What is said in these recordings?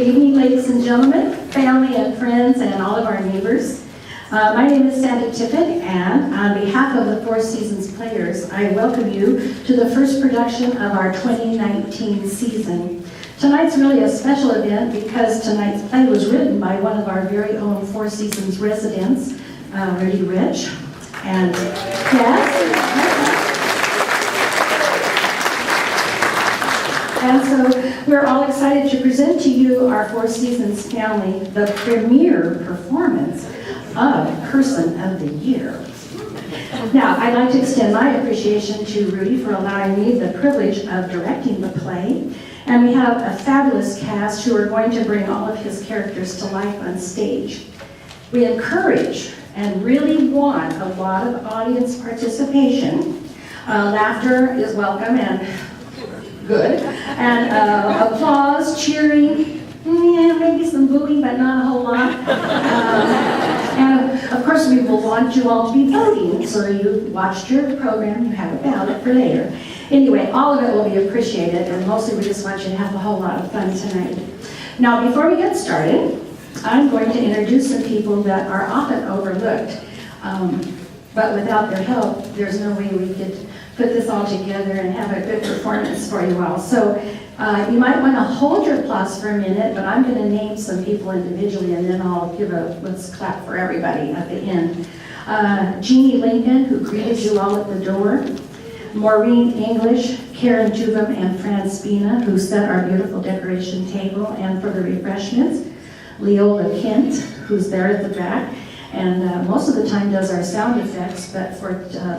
evening, ladies and gentlemen, family and friends, and all of our neighbors. My name is Sandy Tippett, and on behalf of the Four Seasons Players, I welcome you to the first production of our 2019 season. Tonight's really a special event because tonight's play was written by one of our very own Four Seasons residents, Rudy Rich. And yes. And so we're all excited to present to you, our Four Seasons family, the premiere performance of Person of the Year. Now, I'd like to extend my appreciation to Rudy for allowing me the privilege of directing the play. And we have a fabulous cast who are going to bring all of his characters to life on stage. We encourage and really want a lot of audience participation. Laughter is welcome and good. And applause, cheering, maybe some booing, but not a whole lot. And of course, we will want you all to be voting, so you watched your program, you have a ballot for later. Anyway, all of it will be appreciated, and mostly we just want you to have a whole lot of fun tonight. Now, before we get started, I'm going to introduce some people that are often overlooked. But without their help, there's no way we could put this all together and have a good performance for you all. So you might want to hold your applause for a minute, but I'm going to name some people individually, and then I'll give a let's clap for everybody at the end. Jeannie Lincoln, who greeted you all at the door. Maureen English, Karen Juvim, and Fran Spina, who set our beautiful decoration table and for the refreshments. Leola Kent, who's there at the back, and most of the time does our sound effects, but for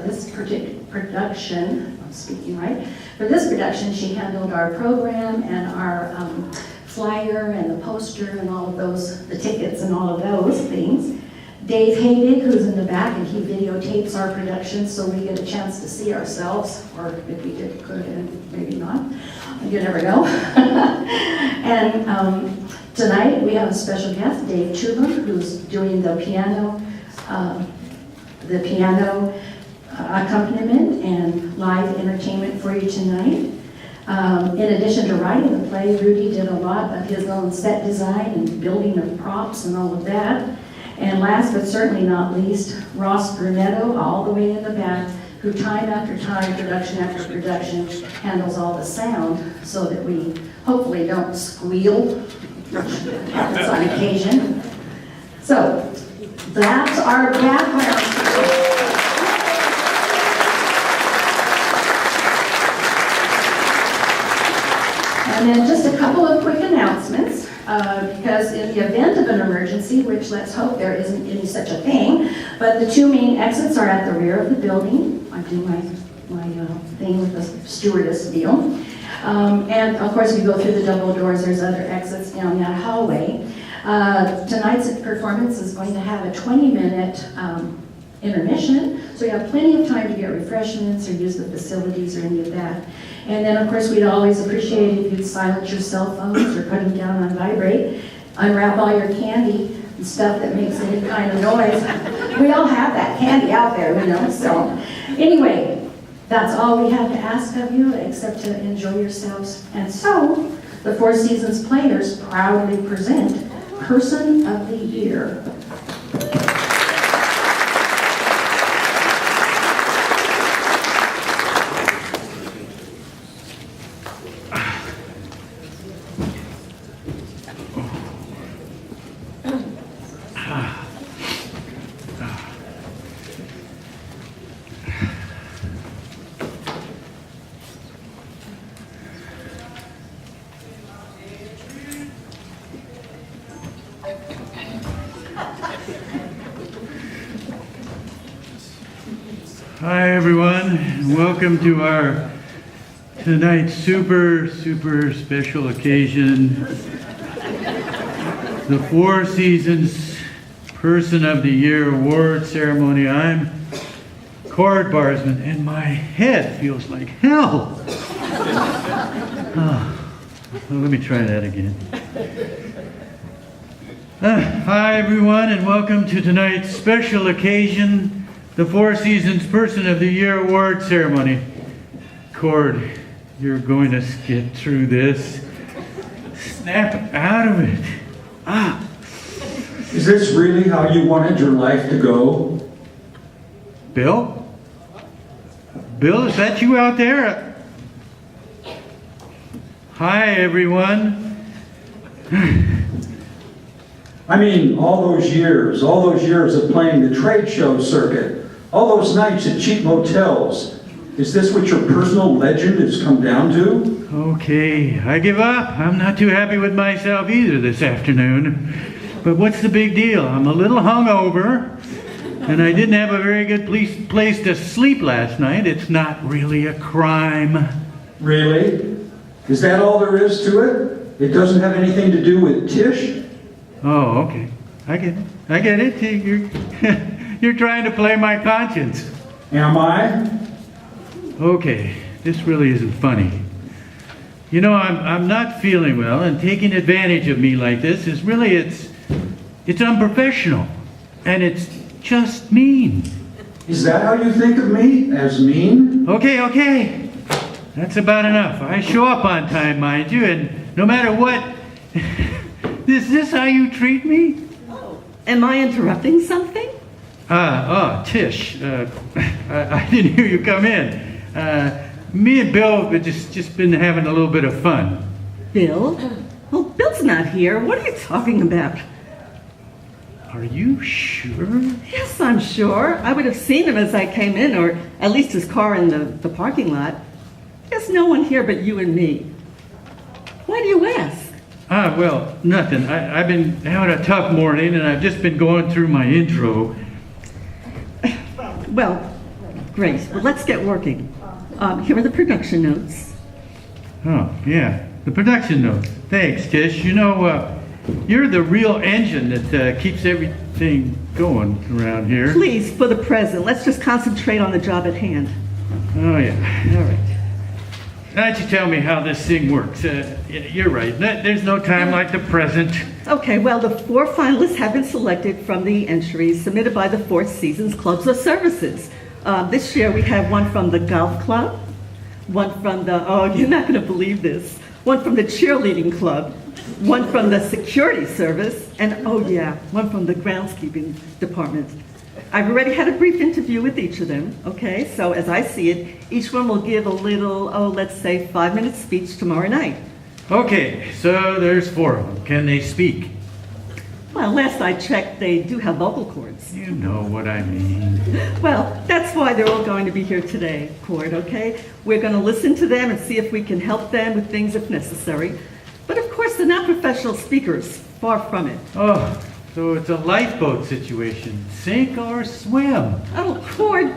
this particular production, I'm speaking right, for this production she handled our program and our flyer and the poster and all of those, the tickets and all of those things. Dave Haydig, who's in the back, and he videotapes our production so we get a chance to see ourselves, or if we did, could, and maybe not. You never know. And tonight we have a special guest, Dave Chubam, who's doing the piano accompaniment and live entertainment for you tonight. In addition to writing the play, Rudy did a lot of his own set design and building of props and all of that. And last but certainly not least, Ross Brunetto, all the way in the back, who time after time, production after production, handles all the sound so that we hopefully don't squeal. Happens on occasion. So that's our background. And then just a couple of quick announcements, because in the event of an emergency, which let's hope there isn't any such a thing, but the two main exits are at the rear of the building. I do my thing with the stewardess deal. And of course, we go through the double doors. There's other exits down that hallway. Tonight's performance is going to have a 20-minute intermission, so you have plenty of time to get refreshments or use the facilities or any of that. And then, of course, we'd always appreciate it if you'd silence your cell phones or put them down on vibrate. Unwrap all your candy and stuff that makes any kind of noise. We all have that candy out there, you know. So anyway, that's all we have to ask of you, except to enjoy yourselves. And so, the Four Seasons Players proudly present Person of the Year. Hi everyone, and welcome to our tonight's super special occasion, the Four Seasons Person of the Year Award Ceremony. I'm Cord Barsman, and my head feels like hell. Well, let me try that again. Hi everyone, and welcome to tonight's special occasion, the Four Seasons Person of the Year Award Ceremony. Cord, you're going to get through this. snap out of it. Ah, Is this really how you wanted your life to go? Bill? Bill, is that you out there? Hi, everyone. I mean, all those years of playing the trade show circuit, all those nights at cheap motels. Is this what your personal legend has come down to? Okay, I give up. I'm not too happy with myself either this afternoon. But what's the big deal? I'm a little hungover, and I didn't have a very good place to sleep last night. It's not really a crime. Really? Is that all there is to it? It doesn't have anything to do with Tish? Oh, okay. I get it. You're trying to play my conscience. Am I? Okay, this really isn't funny. You know, I'm not feeling well, and taking advantage of me like this is really, it's unprofessional. And it's just mean. Is that how you think of me? As mean? Okay. That's about enough. I show up on time, mind you, and no matter what, is this how you treat me? Oh, am I interrupting something? Tish, I didn't hear you come in. Me and Bill have just been having a little bit of fun. Bill? Well, Bill's not here. What are you talking about? Are you sure? Yes, I'm sure. I would have seen him as I came in, or at least his car in the parking lot. There's no one here but you and me. Why do you ask? Well, nothing. I've been having a tough morning, and I've just been going through my intro. Well, great. Well, let's get working. Here are the production notes. Oh, yeah. The production notes. Thanks, Tish. You know, you're the real engine that keeps everything going around here. Please, for the present, let's just concentrate on the job at hand. Oh, yeah. All right. Why don't you tell me how this thing works? You're right. There's no time like the present. Okay, well, the 4 finalists have been selected from the entries submitted by the Four Seasons Clubs of Services. This year we have one from the golf club, one from the, oh, you're not going to believe this, one from the cheerleading club, one from the security service, and oh yeah, one from the groundskeeping department. I've already had a brief interview with each of them, okay? So as I see it, each one will give a little, let's say 5-minute speech tomorrow night. Okay, so there's 4 of them. Can they speak? Well, last I checked, they do have vocal cords. You know what I mean. Well, that's why they're all going to be here today, Cord, okay? We're going to listen to them and see if we can help them with things if necessary. But of course, they're not professional speakers, far from it. Oh, so it's a lifeboat situation. Sink or swim. Oh, Cord,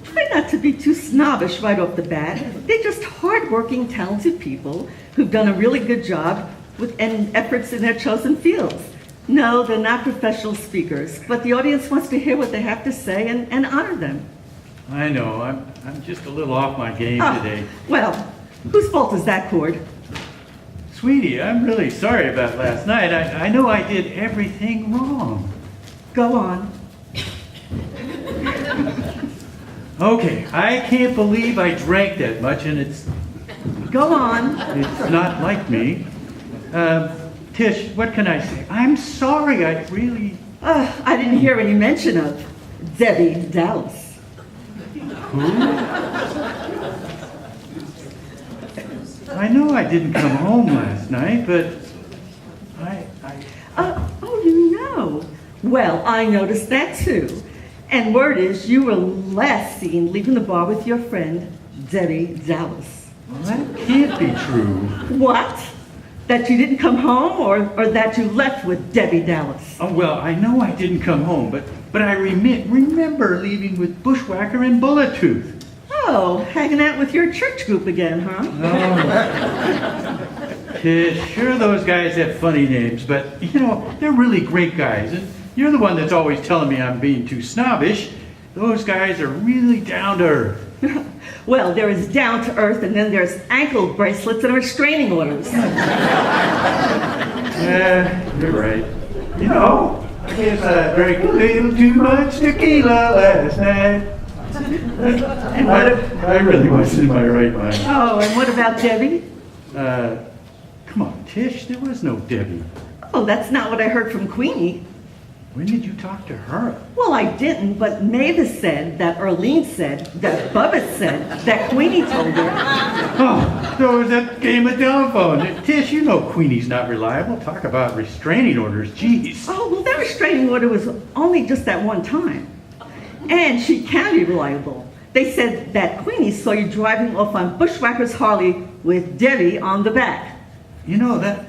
try not to be too snobbish right off the bat. They're just hardworking, talented people who've done a really good job and efforts in their chosen fields. No, they're not professional speakers, but the audience wants to hear what they have to say and honor them. I know. I'm just a little off my game today. Well, whose fault is that, Cord? Sweetie, I'm really sorry about last night. I know I did everything wrong. Go on. Okay, I can't believe I drank that much, and it's Go on. not like me. Tish, what can I say? I'm sorry, I really... I didn't hear any mention of Debbie Dallas. Who? I know I didn't come home last night, but Oh, you know. Well, I noticed that too. And word is you were last seen leaving the bar with your friend, Debbie Dallas. Well, that can't be true. What? That you didn't come home or that you left with Debbie Dallas? Oh, well, I know I didn't come home, but I remember leaving with Bushwhacker and Bullet Tooth. Oh, hanging out with your church group again, huh? Oh. Tish, sure those guys have funny names, but, you know, they're really great guys. And you're the one that's always telling me I'm being too snobbish. Those guys are really down to earth. Well, there is down to earth, and then there's ankle bracelets and restraining orders. Yeah, you're right. You know, I guess I drank a little too much tequila last night. And I really wasn't in my right mind. Oh, and what about Debbie? Come on, Tish, there was no Debbie. Oh, that's not what I heard from Queenie. When did you talk to her? Well, I didn't, but Mavis said, that Arlene said, that Bubba said, that Queenie told her. Oh, so it was that game of telephone. Tish, you know Queenie's not reliable. Talk about restraining orders, jeez. Oh, well, that restraining order was only just that one time. And she can be reliable. They said that Queenie saw you driving off on Bushwhacker's Harley with Debbie on the back. You know, that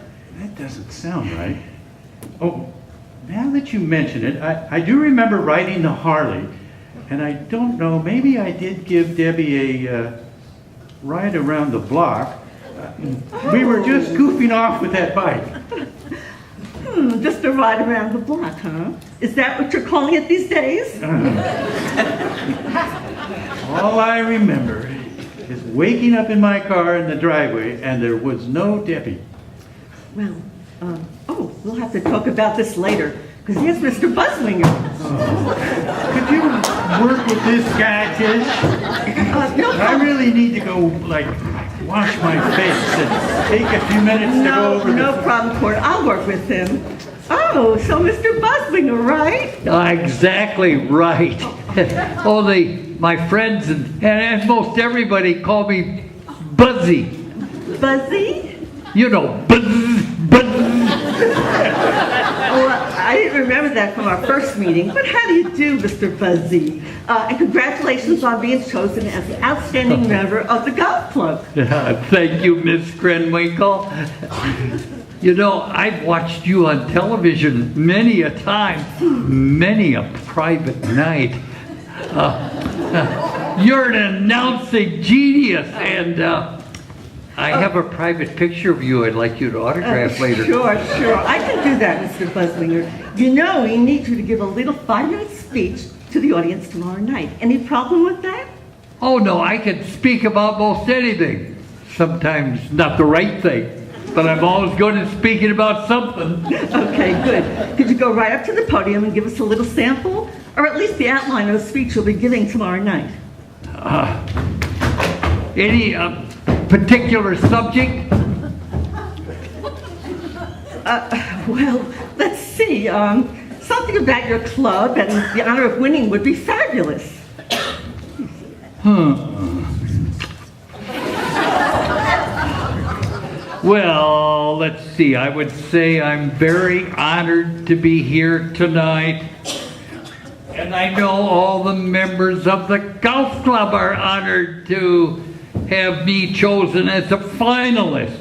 doesn't sound right. Oh, now that you mention it, I do remember riding the Harley, and I don't know, maybe I did give Debbie a ride around the block. We were just goofing off with that bike. Just a ride around the block, huh? Is that what you're calling it these days? All I remember is waking up in my car in the driveway, and there was no Debbie. Well, we'll have to talk about this later, because here's Mr. Buzzwinger. Could you work with this guy, Tish? No I problem. really need to go, like, wash my face and take a few minutes to go over No problem, Court. I'll work with him. Oh, so Mr. Buzzwinger, right? Exactly right. Only my friends and most everybody call me Buzzy. Buzzy? You know, buzz. Well, I didn't remember that from our first meeting, but how do you do, Mr. Buzzy? And congratulations on being chosen as the outstanding member of the golf club. Thank you, Miss Krenwinkel. You know, I've watched you on television many a time, many a private night. You're an announcing genius, and I have a private picture of you I'd like you to autograph later. Sure. I can do that, Mr. Buzzwinger. You know, we need you to give a little 5-minute speech to the audience tomorrow night. Any problem with that? Oh, no, I can speak about most anything. Sometimes not the right thing, but I'm always good at speaking about something. Okay, good. Could you go right up to the podium and give us a little sample? Or at least the outline of the speech you'll be giving tomorrow night. Any particular subject? Well, let's see. Something about your club and the honor of winning would be fabulous. Well, let's see. I would say I'm very honored to be here tonight. And I know all the members of the golf club are honored to have me chosen as a finalist.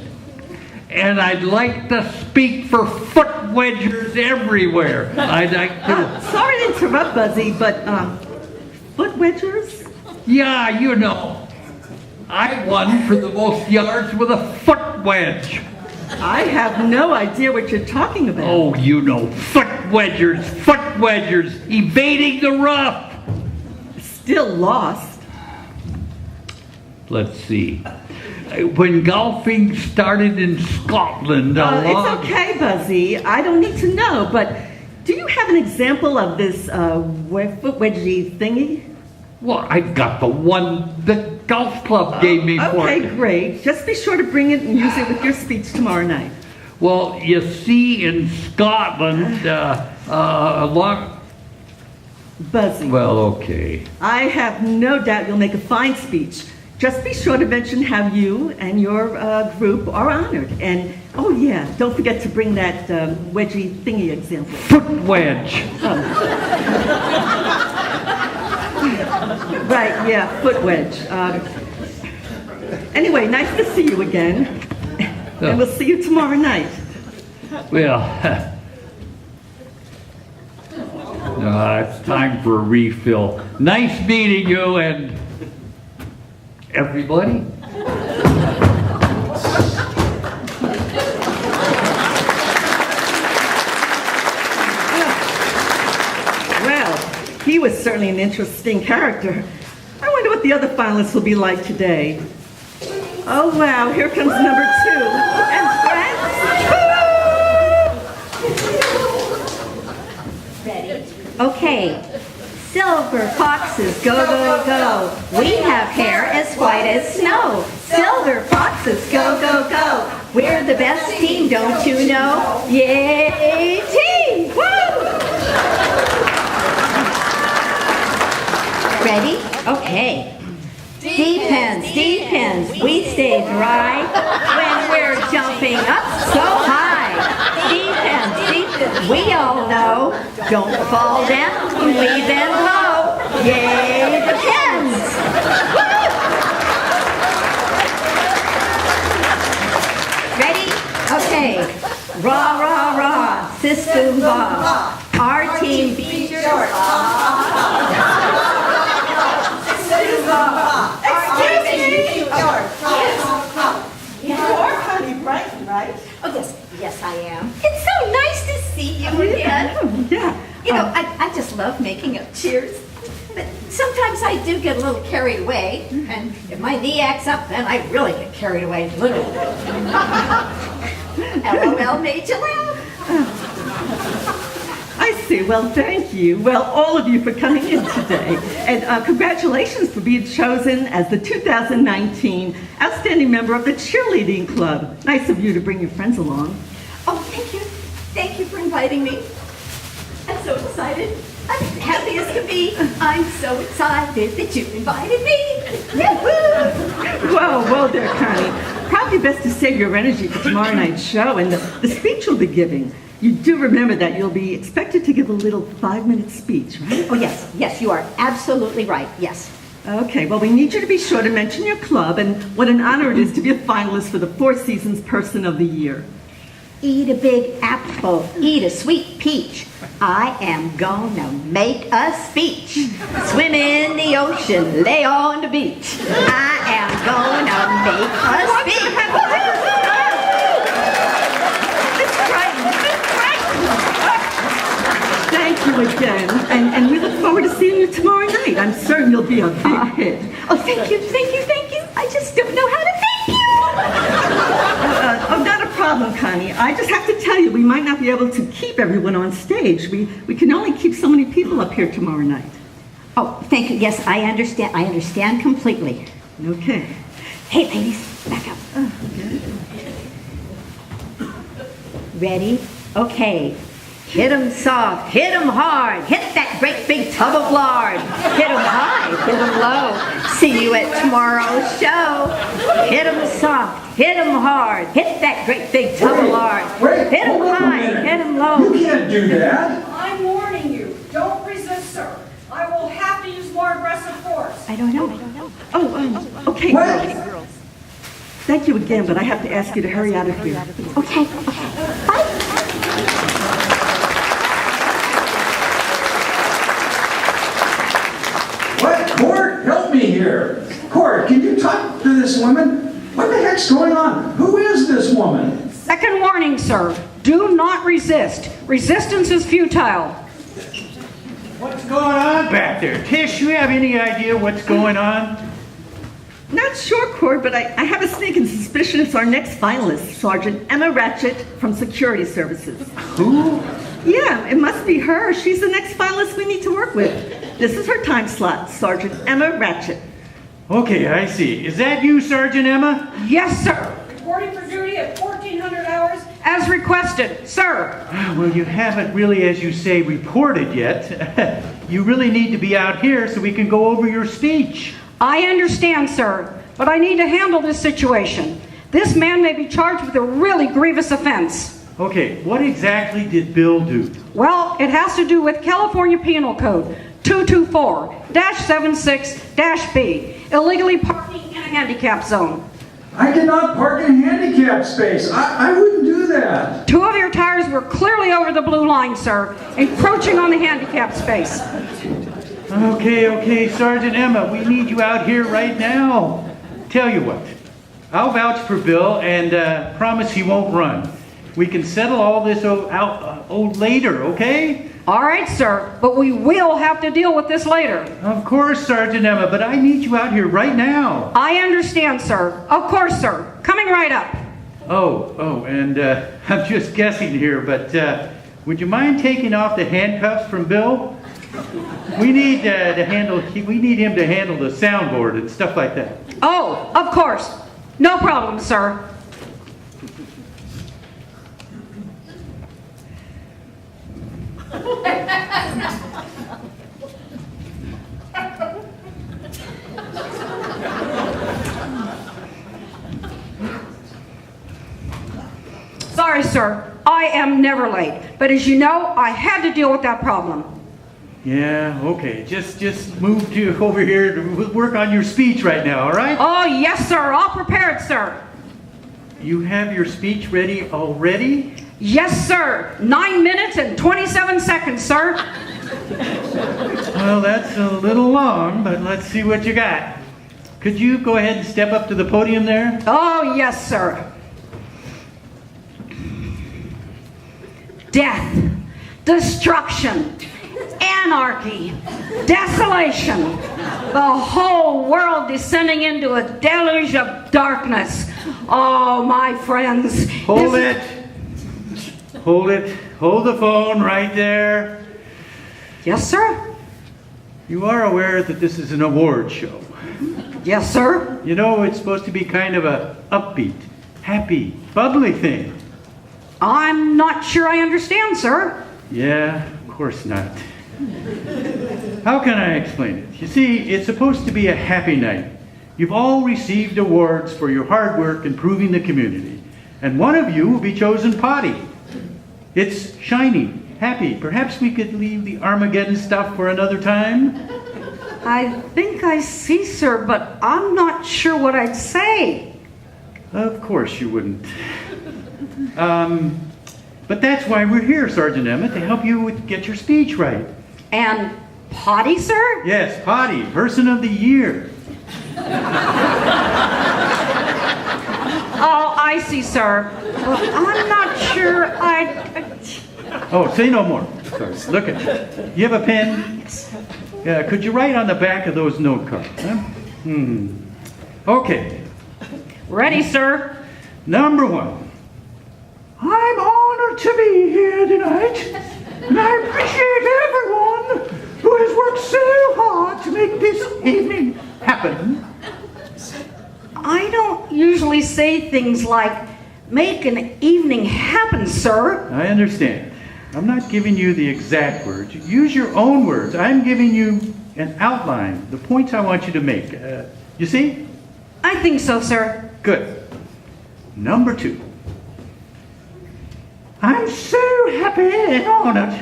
And I'd like to speak for foot wedgers everywhere. I'd like to... Sorry to interrupt, Buzzy, but foot wedgers? Yeah, you know. I won for the most yards with a foot wedge. I have no idea what you're talking about. Oh, you know, foot wedgers, evading the rough. Still lost. Let's see. When golfing started in Scotland, It's okay, Buzzy. I don't need to know, but do you have an example of this foot wedgie thingy? Well, I've got the one the golf club gave me for Okay, it. great. Just be sure to bring it and use it with your speech tomorrow night. Well, you see, in Scotland, along... Buzzy. Well, okay. I have no doubt you'll make a fine speech. Just be sure to mention how you and your group are honored. And, oh yeah, don't forget to bring that wedgie thingy example. Foot wedge. Right, yeah, foot wedge. Anyway, nice to see you again. And we'll see you tomorrow night. Well, it's time for a refill. Nice meeting you and everybody. Well, he was certainly an interesting character. I wonder what the other finalists will be like today. Oh wow, here comes number 2. And friends. Okay, silver foxes, go, go, go. We have hair as white as snow. Silver foxes, go, go, go. We're we're the best team, don't you know? Yay, team! Woo! Ready? Okay. Depends, we stay dry when we're jumping up so high. Depends, we all know. Don't fall down, leave them low. Yay, depends. Ready? Okay. Rah, rah, rah, system boss. Our team beat yours. Oh, yes, I am. It's so nice to see you again. Oh, yeah. You know, I just love making up cheers. But sometimes I do get a little carried away, and if my knee acts up, then I really get carried away, literally. LOL made you laugh. I see. Well, thank you. Well, all of you for coming in today. And congratulations for being chosen as the 2019 Outstanding Member of the Cheerleading Club. Nice of you to bring your friends along. Oh, thank you. Thank you for inviting me. I'm so excited. I'm happy as can be. I'm so excited that you invited me. Yahoo! Well, there, Connie. Probably best to save your energy for tomorrow night's show and the speech you'll be giving. You do remember that you'll be expected to give a little 5-minute speech, right? Oh, yes, you are absolutely right. Yes. Okay, well, we need you to be sure to mention your club and what an honor it is to be a finalist for the Four Seasons Person of the Year. Eat a big apple, eat a sweet peach. I am gonna make a speech. Swim in the ocean, lay on the beach. I am gonna make a speech. Thank you again, and we look forward to seeing you tomorrow night. I'm certain you'll be a big hit. Oh, thank you. I just don't know how to thank you. Not a problem, Connie. I just have to tell you, we might not be able to keep everyone on stage. We can only keep so many people up here tomorrow night. Oh, thank you. Yes, I understand. I understand completely. Okay. Hey, ladies, back up. Okay. Ready? Okay. Hit 'em soft, hit 'em hard, hit that great big tub of lard. Hit 'em high, hit 'em low. See you at tomorrow's show. Hit 'em soft, hit 'em hard, hit that great big tub of lard. Hit 'em high, hit 'em low. You can't do that. I'm warning you, don't resist, sir. I will have to use more aggressive force. I don't know. Oh, okay, What? girls. Thank you again, but I have to ask you to hurry out of here. Okay. Bye. What? Court, help me here. Court, can you talk to this woman? What the heck's going on? Who is this woman? Second warning, sir. Do not resist. Resistance is futile. What's going on back there? Tish, you have any idea what's going on? Not sure, Cord, but I have a sneaking suspicion it's our next finalist, Sergeant Emma Ratchet from Security Services. Who? Yeah, it must be her. She's the next finalist we need to work with. This is her time slot, Sergeant Emma Ratchet. Okay, I see. Is that you, Sergeant Emma? Yes, sir. Reporting for duty at 1400 hours. As requested, sir. Well, you haven't really, as you say, reported yet. You really need to be out here so we can go over your speech. I understand, sir, but I need to handle this situation. This man may be charged with a really grievous offense. Okay, what exactly did Bill do? Well, it has to do with California Penal Code 224-76-B, illegally parking in a handicap zone. I cannot park in handicap space. I wouldn't do that. 2 of your tires were clearly over the blue line, sir, encroaching on the handicap space. Okay, Sergeant Emma, we need you out here right now. Tell you what, I'll vouch for Bill and promise he won't run. We can settle all this later, okay? All right, sir, but we will have to deal with this later. Of course, Sergeant Emma, but I need you out here right now. I understand, sir. Of course, sir. Coming right up. And I'm just guessing here, but would you mind taking off the handcuffs from Bill? We need him to handle the soundboard and stuff like that. Oh, of course. No problem, sir. sorry, sir. I am never late. But as you know, I had to deal with that problem. Yeah, okay. Just move to over here to work on your speech right now, all right? Oh, yes, sir. All prepared, sir. You have your speech ready already? Yes, sir. 9 minutes and 27 seconds, sir. Well, that's a little long, but let's see what you got. Could you go ahead and step up to the podium there? Oh, yes, sir. Death, destruction, anarchy, desolation. The whole world descending into a deluge of darkness. Oh, my friends. Hold it. Hold it. Hold the phone right there. Yes, sir. You are aware that this is an award show. Yes, sir. You know, it's supposed to be kind of a upbeat, happy, bubbly thing. I'm not sure I understand, sir. Yeah, of course not. How can I explain it? You see, it's supposed to be a happy night. You've all received awards for your hard work improving the community. And one of you will be chosen POTY. It's shiny, happy. Perhaps we could leave the Armageddon stuff for another time? I think I see, sir, but I'm not sure what I'd say. Of course you wouldn't. But that's why we're here, Sergeant Emmett, to help you get your speech right. And POTY, sir? Yes, POTY, Person of the Year. Oh, I see, sir. But I'm not sure Oh, say no more. Sorry. Look at it. You have a pen? Could you write on the back of those note cards? Huh? Okay. Ready, sir. Number 1. I'm honored to be here tonight, and I appreciate everyone who has worked so hard to make this evening happen. I don't usually say things like, make an evening happen, sir. I understand. I'm not giving you the exact words. Use your own words. I'm giving you an outline, the points I want you to make. You see? I think so, sir. Good. Number 2. I'm so happy and honored.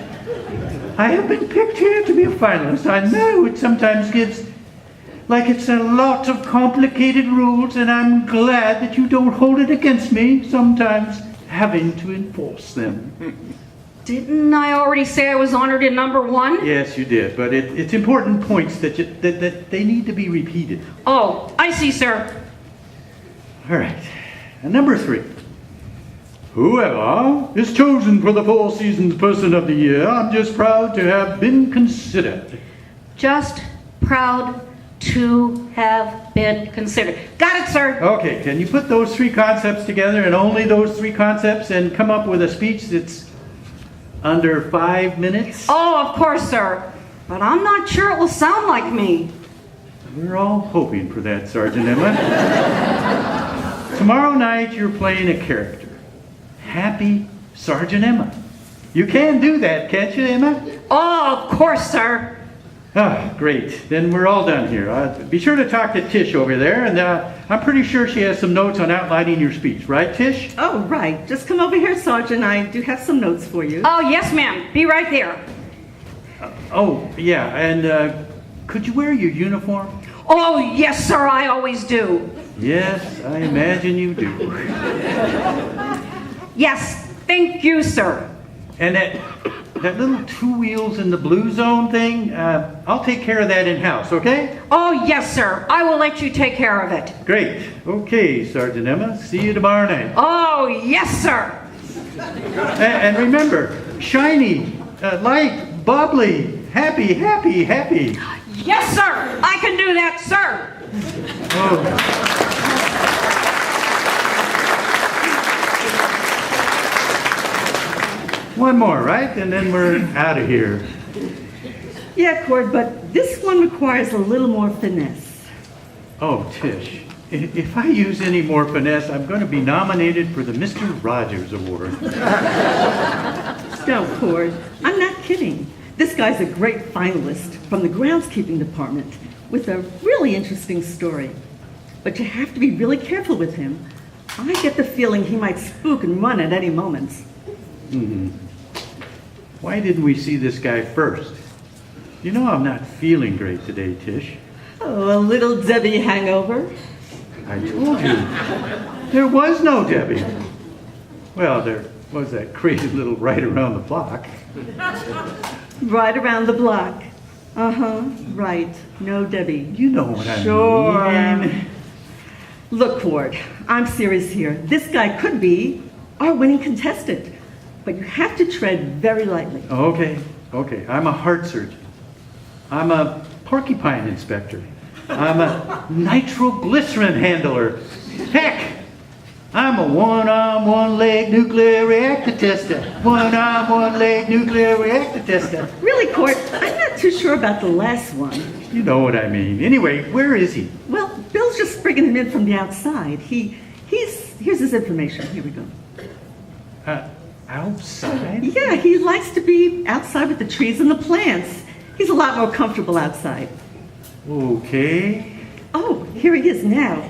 I have been picked here to be a finalist. I know it sometimes gets like it's a lot of complicated rules, and I'm glad that you don't hold it against me, sometimes having to enforce them. Didn't I already say I was honored in number 1? Yes, you did, but it's important points that they need to be repeated. Oh, I see, sir. All right. And number 3. Whoever is chosen for the Four Seasons Person of the Year, I'm just proud to have been considered. Just proud to have been considered. Got it, sir. Okay, can you put those 3 concepts together, and only those 3 concepts, and come up with a speech that's under 5 minutes? Oh, of course, sir. But I'm not sure it will sound like me. We're all hoping for that, Sergeant Emma. Tomorrow night, you're playing a character. Happy Sergeant Emma. You can do that, can't you, Emma? Oh, of course, sir. Ah, great. Then we're all done here. Be sure to talk to Tish over there, and I'm pretty sure she has some notes on outlining your speech. Right, Tish? Oh, right. Just come over here, Sergeant. I do have some notes for you. Oh, yes, ma'am. Be right there. Oh, yeah, and could you wear your uniform? Oh, yes, sir. I always do. Yes, I imagine you do. Yes, thank you, sir. And that little 2 wheels in the blue zone thing, I'll take care of that in-house, okay? Oh, yes, sir. I will let you take care of it. Great. Okay, Sergeant Emma. See you tomorrow night. Oh, yes, sir. And remember, shiny, light, bubbly, happy, happy, happy. Yes, sir. I can do that, sir. Oh. One more, right? And then we're out of here. Yeah, Cord, but this one requires a little more finesse. Oh, Tish, if I use any more finesse, I'm going to be nominated for the Mr. Rogers Award. No, Cord, I'm not kidding. This guy's a great finalist from the groundskeeping department with a really interesting story. But you have to be really careful with him. I get the feeling he might spook and run at any moment. Why didn't we see this guy first? You know I'm not feeling great today, Tish. Oh, a little Debbie hangover. I told you. There was no Debbie. Well, there was that crazy little right around the block. Right around the block. Uh-huh, right. No Debbie. You know what I Sure. mean. Look, Ward, I'm serious here. This guy could be our winning contestant, but you have to tread very lightly. Okay. I'm a heart surgeon. I'm a porcupine inspector. I'm a nitroglycerin handler. Heck, I'm a one-arm, one-leg nuclear reactor tester. One-arm, one-leg nuclear reactor tester. Really, Court, I'm not too sure about the last one. You know what I mean. Anyway, where is he? Well, Bill's just bringing him in from the outside. Here's his information. Here we go. Outside? Yeah, he likes to be outside with the trees and the plants. He's a lot more comfortable outside. Okay. Oh, here he is now.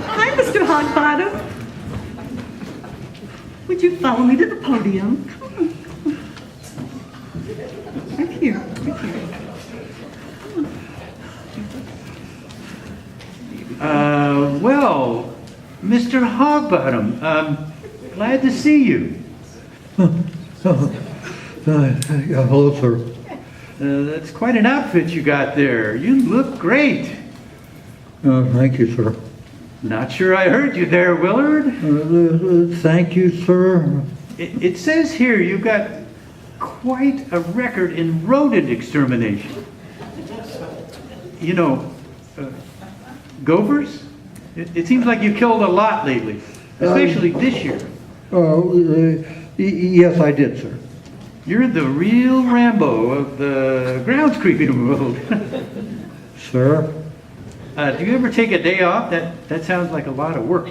Hi, Mr. Hogbottom. Would you follow me to the podium? Come on. Right here, right here. Well, Mr. Hogbottom, glad to see you. Hello, sir. That's quite an outfit you got there. You look great. Thank you, sir. Not sure I heard you there, Willard. Thank you, sir. It says here you've got quite a record in rodent extermination. You know, gophers? It seems like you killed a lot lately, especially this year. Yes, I did, sir. You're the real Rambo of the grounds creeping world. Sir? Do you ever take a day off? That sounds like a lot of work.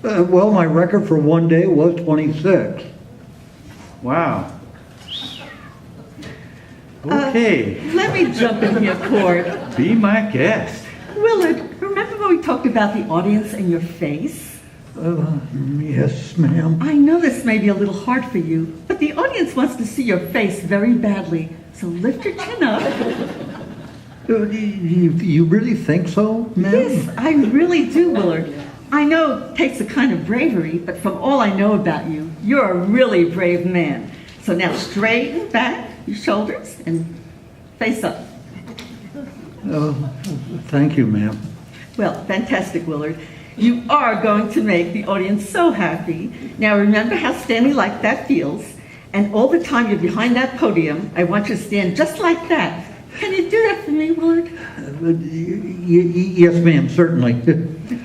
Well, my record for one day was 26. Wow. Okay, Let me jump in here, Court. be my guest. Willard, remember when we talked about the audience and your face? Yes, ma'am. I know this may be a little hard for you, but the audience wants to see your face very badly. So lift your chin up. You really think so, ma'am? Yes, I really do, Willard. I know it takes a kind of bravery, but from all I know about you, you're a really brave man. So now straighten back your shoulders and face up. Thank you, ma'am. Well, fantastic, Willard. You are going to make the audience so happy. Now remember how standing like that feels. And all the time you're behind that podium, I want you to stand just like that. Can you do that for me, Willard? Yes, ma'am, certainly.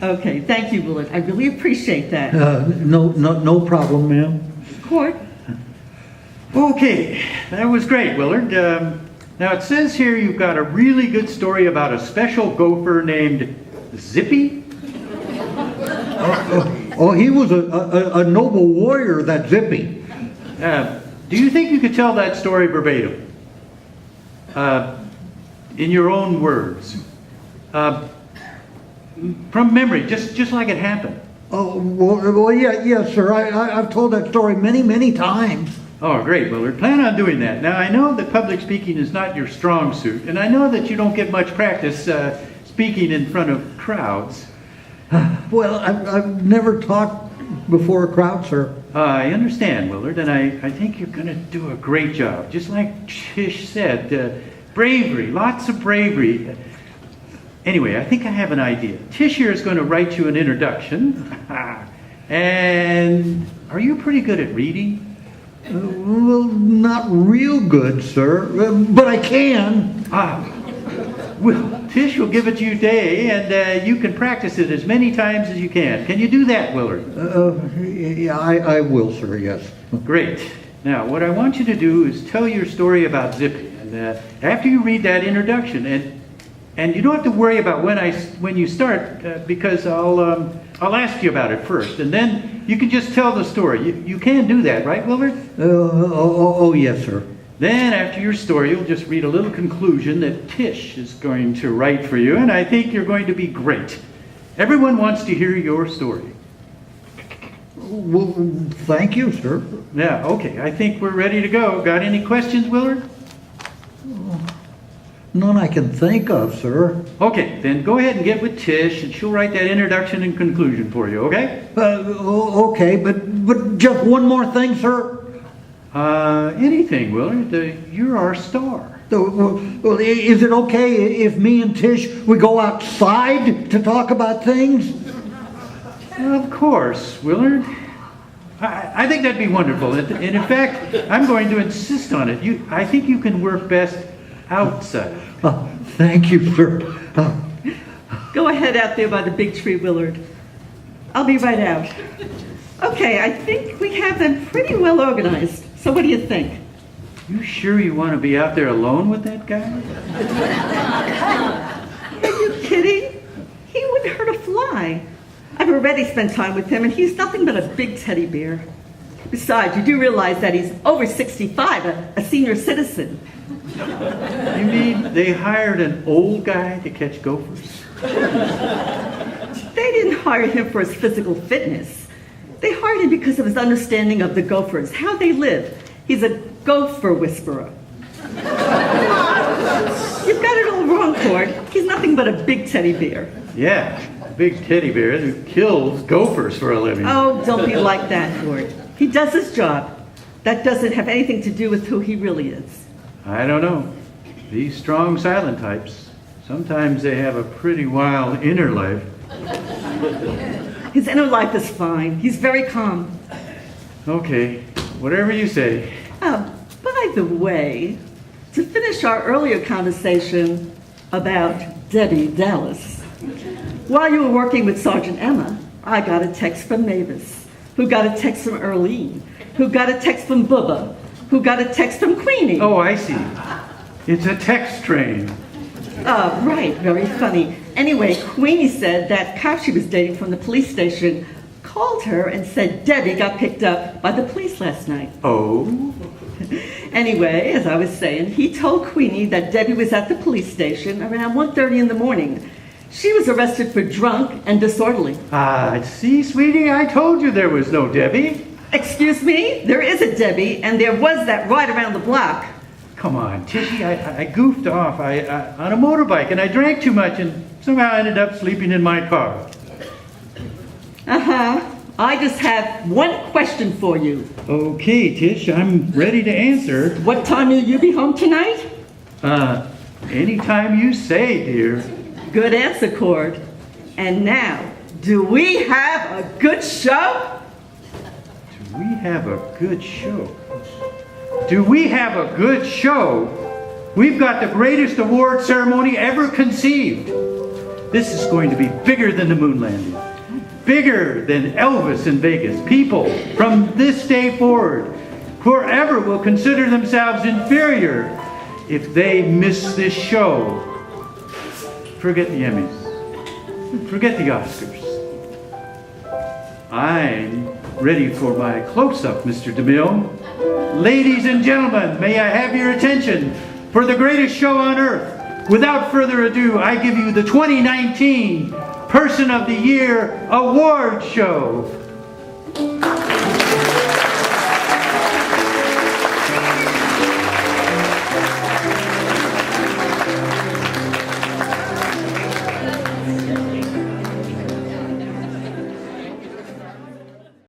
Okay, thank you, Willard. I really appreciate that. No problem, ma'am. Court? Okay, that was great, Willard. Now it says here you've got a really good story about a special gopher named Zippy. Oh, he was a noble warrior, that Zippy. Do you think you could tell that story verbatim? In your own words. From memory, just like it happened. Oh, well, yes, sir. I've told that story many times. Oh, great, Willard. Plan on doing that. Now, I know that public speaking is not your strong suit, and I know that you don't get much practice speaking in front of crowds. Well, I've never talked before a crowd, sir. I understand, Willard, and I think you're going to do a great job. Just like Tish said, bravery, lots of bravery. Anyway, I think I have an idea. Tish here is going to write you an introduction. And are you pretty good at reading? Well, not real good, sir, but I can. Well, Tish will give it to you today, and you can practice it as many times as you can. Can you do that, Willard? Yeah, I will, sir, yes. Great. Now, what I want you to do is tell your story about Zippy. And after you read that introduction, and you don't have to worry about when you start, because I'll ask you about it first, and then you can just tell the story. You can do that, right, Willard? Oh, yes, sir. Then, after your story, you'll just read a little conclusion that Tish is going to write for you, and I think you're going to be great. Everyone wants to hear your story. Well, thank you, sir. Yeah, okay, I think we're ready to go. Got any questions, Willard? None I can think of, sir. Okay, then go ahead and get with Tish, and she'll write that introduction and conclusion for you, okay? Okay, but just one more thing, sir. Anything, Willard. You're our star. Well, is it okay if me and Tish, we go outside to talk about things? Of course, Willard. I think that'd be wonderful. And in fact, I'm going to insist on it. I think you can work best outside. Thank you, sir. Go ahead out there by the big tree, Willard. I'll be right out. Okay, I think we have them pretty well organized. So what do you think? You sure you want to be out there alone with that guy? Are you kidding? He wouldn't hurt a fly. I've already spent time with him, and he's nothing but a big teddy bear. Besides, you do realize that he's over 65, a senior citizen. You mean they hired an old guy to catch gophers? They didn't hire him for his physical fitness. They hired him because of his understanding of the gophers, how they live. He's a gopher whisperer. You've got it all wrong, Cord. He's nothing but a big teddy bear. Yeah, a big teddy bear who kills gophers for a living. Oh, don't be like that, Cord. He does his job. That doesn't have anything to do with who he really is. I don't know. These strong silent types, sometimes they have a pretty wild inner life. His inner life is fine. He's very calm. Okay, whatever you say. By the way, to finish our earlier conversation about Debbie Dallas, while you were working with Sergeant Emma, I got a text from Mavis, who got a text from Earlene, who got a text from Bubba, who got a text from Queenie. Oh, I see. It's a text train. Right, very funny. Anyway, Queenie said that cop she was dating from the police station called her and said Debbie got picked up by the police last night. Oh? Anyway, as I was saying, he told Queenie that Debbie was at the police station around 1:30 in the morning. She was arrested for drunk and disorderly. See, sweetie, I told you there was no Debbie. Excuse me? There is a Debbie, and there was that ride around the block. Come on, Tishy, I goofed off on a motorbike, and I drank too much, and somehow ended up sleeping in my car. I just have one question for you. Okay, Tish, I'm ready to answer. What time will you be home tonight? Anytime you say, dear. Good answer, Cord. And now, do we have a good show? Do we have a good show? Do we have a good show? We've got the greatest award ceremony ever conceived. This is going to be bigger than the moon landing. Bigger than Elvis in Vegas. People from this day forward forever will consider themselves inferior if they miss this show. Forget the Emmys. Forget the Oscars. I'm ready for my close-up, Mr. DeMille. Ladies and gentlemen, may I have your attention for the greatest show on earth. Without further ado, I give you the 2019 Person of the Year Award Show.